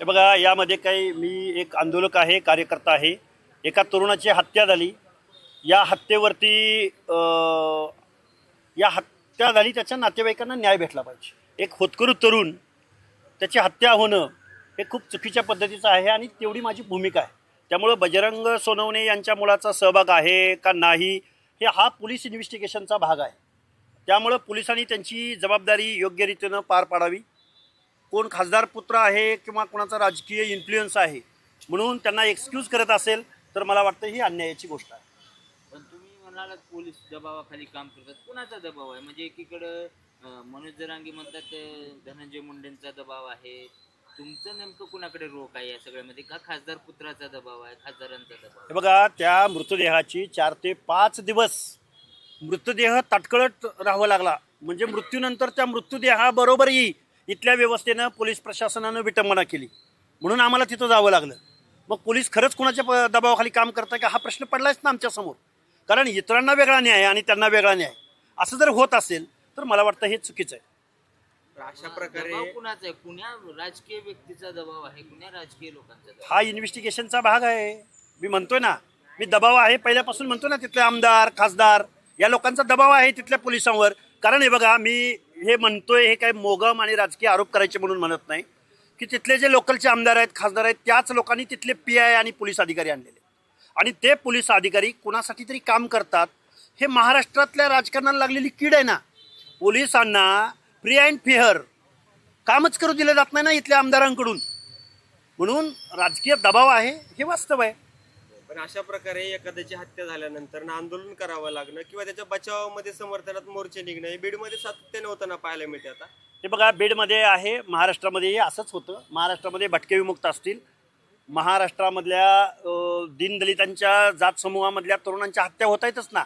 हे बघा, यामध्ये काही मी एक आंदोलक आहे, कार्यकर्ता आहे. एका तरुणाची हत्या झाली. या हत्येवरती त्याच्या नातेवाईकांना न्याय भेटला पाहिजे. एक होतकरू तरुण त्याची हत्या होणं हे खूप चुकीच्या पद्धतीचं आहे आणि तेवढी माझी भूमिका आहे. त्यामुळं बजरंग सोनवणे यांच्या मुलाचा सहभाग आहे का नाही हे हा पोलीस इन्व्हेस्टिगेशनचा भाग आहे. त्यामुळं पोलिसांनी त्यांची जबाबदारी योग्य रीतीनं पार पाडावी. कोण खासदार पुत्र आहे किंवा कोणाचा राजकीय इन्फ्लुएन्स आहे म्हणून त्यांना एक्सक्यूज करत असेल तर मला वाटतं ही अन्यायाची गोष्ट आहे. पण तुम्ही म्हणालात पोलीस दबावाखाली काम करतात. कुणाचा दबाव आहे? म्हणजे एकीकडं मनोज जरांगे म्हणतात धनंजय मुंडेंचा दबाव आहे. तुमचं नेमकं कुणाकडे रोख आहे या सगळ्यामध्ये? का खासदार पुत्राचा दबाव आहे, खासदारांचा दबाव? हे बघा, त्या मृतदेहाची 4 ते 5 दिवस मृतदेह ताटकळत राहावा लागला. म्हणजे मृत्यूनंतर त्या मृतदेहाबरोबरही इथल्या व्यवस्थेनं पोलीस प्रशासनानं विटंबना केली म्हणून आम्हाला तिथं जावं लागलं. मग पोलीस खरंच कोणाच्या दबावाखाली काम करताय का हा प्रश्न पडलाच ना आमच्यासमोर. कारण इतरांना वेगळा न्याय आणि त्यांना वेगळा न्याय असं जर होत असेल तर मला वाटतं हे चुकीचं आहे. अशा प्रकारे कुणाचा आहे? कुण्या राजकीय व्यक्तीचा दबाव आहे, कुण्या राजकीय लोकांचा दबाव? हा इन्व्हेस्टिगेशनचा भाग आहे. मी म्हणतोय ना, मी दबाव आहे पहिल्यापासून म्हणतो ना. तिथले आमदार खासदार या लोकांचा दबाव आहे तिथल्या पोलिसांवर. कारण हे बघा, मी हे म्हणतोय हे काही मोगम आणि राजकीय आरोप करायचे म्हणून म्हणत नाही की तिथले जे लोकलचे आमदार आहेत खासदार आहेत त्याच लोकांनी तिथले PI आणि पोलीस अधिकारी आणलेले आणि ते पोलीस अधिकारी कोणासाठी तरी काम करतात. हे महाराष्ट्रातल्या राजकारणाला लागलेली कीड आहे ना. पोलिसांना फ्री अँड फेअर कामच करू दिलं जात नाही ना इथल्या आमदारांकडून. म्हणून राजकीय दबाव आहे हे वास्तव आहे. पण अशा प्रकारे एखाद्याची हत्या झाल्यानंतर आंदोलन करावं लागणं किंवा त्याच्या बचावामध्ये समर्थनात मोर्चे निघणं हे बीडमध्ये सातत्याने होताना पाहायला मिळते. आता हे बघा, बीडमध्ये आहे, महाराष्ट्रामध्येही असंच होतं. महाराष्ट्रामध्ये भटके विमुक्त असतील, महाराष्ट्रामधल्या दीनदलितांच्या जात समूहामधल्या तरुणांच्या हत्या होत आहेतच ना.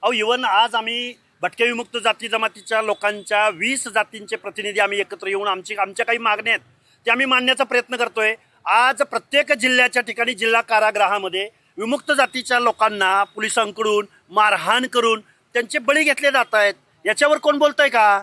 इव्हन आज आम्ही भटके विमुक्त जाती जमातीच्या लोकांच्या 20 जातींचे प्रतिनिधी आम्ही एकत्र येऊन आमच्या काही मागण्या आहेत त्या आम्ही मांडण्याचा प्रयत्न करतोय. आज प्रत्येक जिल्ह्याच्या ठिकाणी जिल्हा कारागृहामध्ये विमुक्त जातीच्या लोकांना पोलिसांकडून मारहाण करून त्यांचे बळी घेतले जात आहेत. याच्यावर कोण बोलतंय का?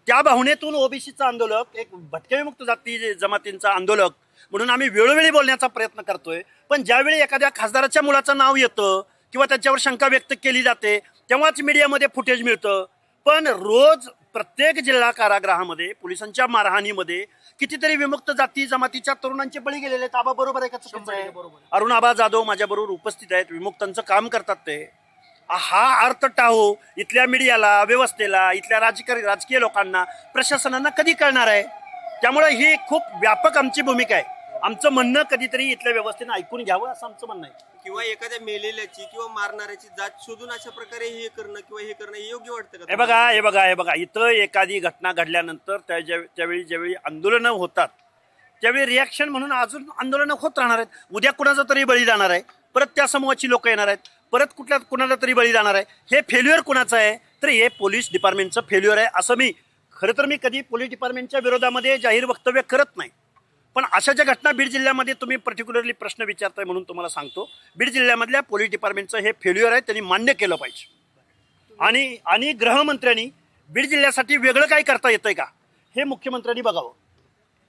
त्या भावनेतून ओबीसीचा आंदोलक, एक भटके विमुक्त जाती जमातींचा आंदोलक म्हणून आम्ही वेळोवेळी बोलण्याचा प्रयत्न करतोय. पण ज्यावेळी एखाद्या खासदाराच्या मुलाचं नाव येतं किंवा त्याच्यावर शंका व्यक्त केली जाते तेव्हाच मीडियामध्ये फुटेज मिळतं. पण रोज प्रत्येक जिल्हा कारागृहामध्ये पोलिसांच्या मारहाणीमध्ये कितीतरी विमुक्त जाती जमातीच्या तरुणांचे बळी गेलेले आहेत. आबा बरोबर आहे का चुकीचं आहे? अरुण आबा जाधव माझ्याबरोबर उपस्थित आहेत, विमुक्तांचं काम करतात ते. हा अर्थ टाहो इथल्या मीडियाला, व्यवस्थेला, इथल्या राजकीय लोकांना, प्रशासनांना कधी कळणार आहे? त्यामुळे ही खूप व्यापक आमची भूमिका आहे. आमचं म्हणणं कधीतरी इथल्या व्यवस्थेनं ऐकून घ्यावं असं आमचं म्हणणं आहे. किंवा एखाद्या मेलेल्याची किंवा मारणाऱ्याची जात शोधून अशा प्रकारे हे करणं किंवा हे करणं योग्य वाटतं का? हे बघा, इथं एखादी घटना घडल्यानंतर ज्यावेळी आंदोलनं होतात त्यावेळी रिॲक्शन म्हणून अजून आंदोलनं होत राहणार आहेत. उद्या कुणाचा तरी बळी जाणार आहे, परत त्या समूहाची लोक येणार आहेत, परत कुणाला तरी बळी जाणार आहे. हे फेल्युअर कुणाचं आहे? तर हे पोलीस डिपार्टमेंटचं फेल्युअर आहे. असं मी कधी पोलीस डिपार्टमेंटच्या विरोधामध्ये जाहीर वक्तव्य करत नाही. पण अशा ज्या घटना बीड जिल्ह्यामध्ये तुम्ही पर्टिक्युलरली प्रश्न विचारताय म्हणून तुम्हाला सांगतो, बीड जिल्ह्यामधल्या पोलीस डिपार्टमेंटचं हे फेल्युअर आहे. त्यांनी मान्य केलं पाहिजे. आणि गृहमंत्र्यांनी बीड जिल्ह्यासाठी वेगळं काही करता येतंय का हे मुख्यमंत्र्यांनी बघावं.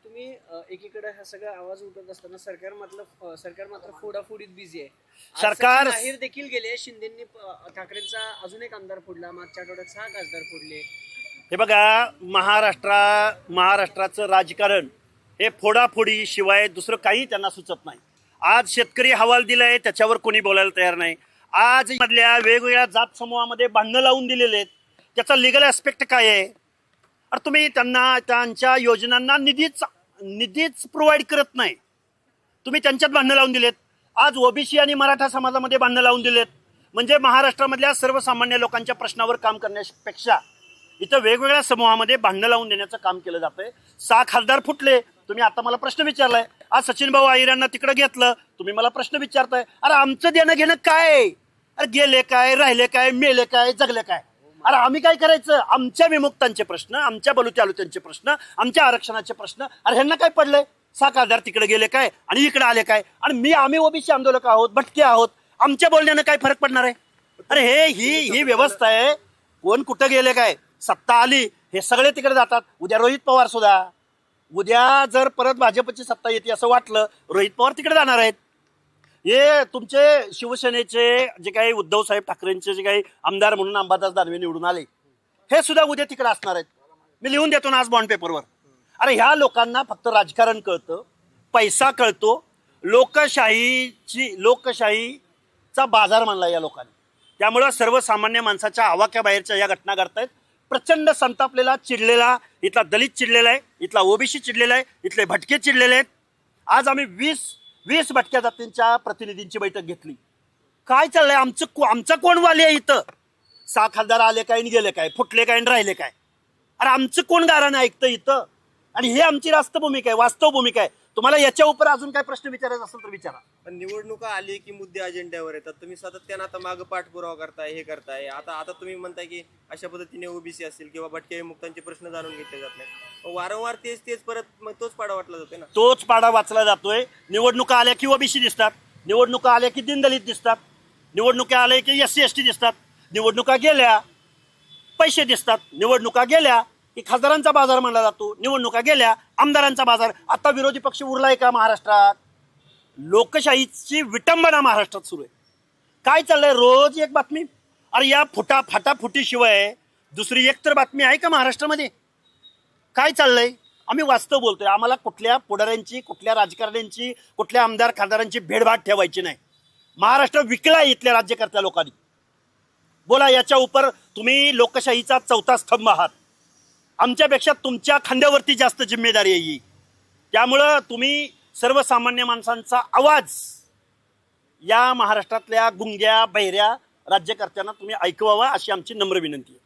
तुम्ही एकीकडे हा सगळा आवाज उठत असताना सरकार मात्र फोडाफोडीत बिझी आहे. सरकार बाहेर देखील गेले. शिंदेंनी ठाकरेंचा अजून एक आमदार फोडला, मागच्या आठवड्यात 6 खासदार फोडले. हे बघा, महाराष्ट्राचं राजकारण हे फोडाफोडी शिवाय दुसरं काही त्यांना सुचत नाही. आज शेतकरी हवाल दिलाय त्याच्यावर कोणी बोलायला तयार नाही. आज मधल्या वेगवेगळ्या जात समूहामध्ये भांडणं लावून दिलेले आहेत, त्याचा लिगल ॲस्पेक्ट काय आहे? अरे तुम्ही त्यांच्या योजनांना निधीच प्रोव्हाइड करत नाही. तुम्ही त्यांच्यात भांडणं लावून दिलेत. आज ओबीसी आणि मराठा समाजामध्ये भांडणं लावून दिलेत. म्हणजे महाराष्ट्रामधल्या सर्वसामान्य लोकांच्या प्रश्नावर काम करण्यापेक्षा इथं वेगवेगळ्या समूहामध्ये भांडणं लावून देण्याचं काम केलं जातंय. 6 खासदार फुटले. तुम्ही आता मला प्रश्न विचारलाय. आज सचिन भाऊ अहिरांना तिकडे घेतलं, तुम्ही मला प्रश्न विचारताय. अरे आमचं देणं घेणं काय? अरे गेले काय, राहिले काय, मेले काय, जगले काय? अरे आम्ही काय करायचं? आमच्या विमुक्तांचे प्रश्न, आमच्या बलुत्यालुत्यांचे प्रश्न, आमच्या आरक्षणाचे प्रश्न, अरे ह्यांना काय पडलंय? 6 खासदार तिकडे गेले काय आणि इकडे आले काय? आणि आम्ही ओबीसी आंदोलक आहोत, भटके आहोत, आमच्या बोलण्यानं काय फरक पडणार आहे? अरे ही व्यवस्था आहे. कोण कुठं गेले काय? सत्ता आली हे सगळे तिकडे जातात. उद्या रोहित पवार सुद्धा उद्या जर परत भाजपची सत्ता येते असं वाटलं, रोहित पवार तिकडे जाणार आहेत. हे तुमचे शिवसेनेचे जे काही उद्धव साहेब ठाकरेंचे जे काही आमदार म्हणून अंबादास दानवे निवडून आले, हे सुद्धा उद्या तिकडे असणार आहेत. मी लिहून देतो ना आज बॉन्ड पेपरवर. अरे ह्या लोकांना फक्त राजकारण कळतं, पैसा कळतो, लोकशाहीचा बाजार मानला या लोकांनी. त्यामुळं सर्वसामान्य माणसाच्या आवाक्याबाहेरच्या या घटना घडतायत. प्रचंड संतापलेला, चिडलेला, इथला दलित चिडलेला आहे, इथला ओबीसी चिडलेला आहे, इथले भटके चिडलेले आहेत. आज आम्ही 20 भटक्या जातींच्या प्रतिनिधींची बैठक घेतली. काय चाललंय, आमचं कोण वाली आहे इथं? 6 खासदार आले काय आणि गेले काय, फुटले काय आणि राहिले काय? अरे आमचं कोण गारानं ऐकतं इथं? आणि हे आमची रास्त भूमिका आहे, वास्तव भूमिका आहे. तुम्हाला याच्या उपर अजून काय प्रश्न विचारायचा असेल तर विचारा. पण निवडणुका आली की मुद्दे अजेंड्यावर येतात. तुम्ही सातत्यानं आता मागं पाठपुरावा करताय, हे करताय. आता तुम्ही म्हणताय की अशा पद्धतीने ओबीसी असतील किंवा भटके विमुक्तांचे प्रश्न जाणून घेतले जात नाही. वारंवार तेच परत मग तोच पाडा वाटला जातोय ना. तोच पाडा वाचला जातोय. निवडणुका आल्या की ओबीसी दिसतात, निवडणुका आल्या की दीनदलित दिसतात, निवडणुका आल्या की SC ST दिसतात, निवडणुका गेल्या पैसे दिसतात, निवडणुका गेल्या की खासदारांचा बाजार मानला जातो, निवडणुका गेल्या आमदारांचा बाजार. आता विरोधी पक्ष उरलाय का महाराष्ट्रात? लोकशाहीची विटंबना महाराष्ट्रात सुरू आहे. काय चाललंय? रोज एक बातमी. अरे या फाटाफुटीशिवाय दुसरी एक तर बातमी आहे का महाराष्ट्रामध्ये? काय चाललंय? आम्ही वास्तव बोलतोय. आम्हाला कुठल्या पुढाऱ्यांची, कुठल्या राजकारण्यांची, कुठल्या आमदार खासदारांची भेडभाट ठेवायची नाही. महाराष्ट्र विकला इथल्या राज्यकर्त्या लोकांनी. बोला, याच्या उपर तुम्ही लोकशाहीचा चौथा स्तंभ आहात. आमच्यापेक्षा तुमच्या खांद्यावरती जास्त जिम्मेदारी आहे ही. त्यामुळं तुम्ही सर्वसामान्य माणसांचा आवाज या महाराष्ट्रातल्या गुंग्या बहिऱ्या राज्यकर्त्यांना तुम्ही ऐकवावा, अशी आमची नम्र विनंती आहे.